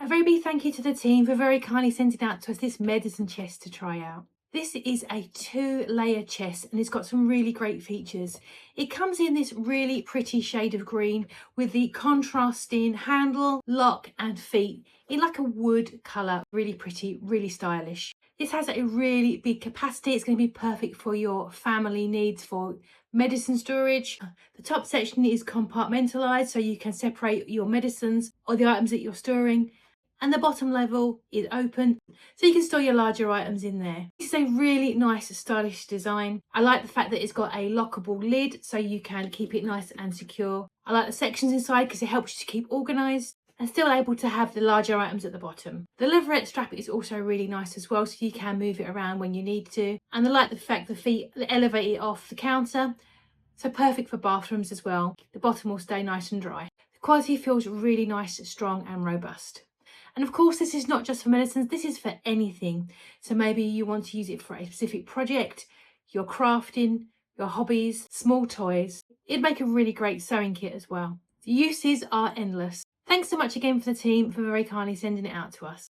A very big thank you to the team for very kindly sending out to us this medicine chest to try out. This is a 2-layer chest and it's got some really great features. It comes in this really pretty shade of green with the contrasting handle, lock and feet in like a wood colour. Really pretty, really stylish. This has a really big capacity. It's going to be perfect for your family needs for medicine storage. The top section is compartmentalised so you can separate your medicines or the items that you're storing. And the bottom level is open so you can store your larger items in there. This is a really nice stylish design. I like the fact that it's got a lockable lid so you can keep it nice and secure. I like the sections inside because it helps you to keep organised and still able to have the larger items at the bottom. The leatherette strap is also really nice as well, so you can move it around when you need to. And I like the fact the feet elevate it off the counter, so perfect for bathrooms as well. The bottom will stay nice and dry. The quality feels really nice, strong and robust. And of course, this is not just for medicines, this is for anything. So maybe you want to use it for a specific project, your crafting, your hobbies, small toys. It'd make a really great sewing kit as well. The uses are endless. Thanks so much again for the team for very kindly sending it out to us.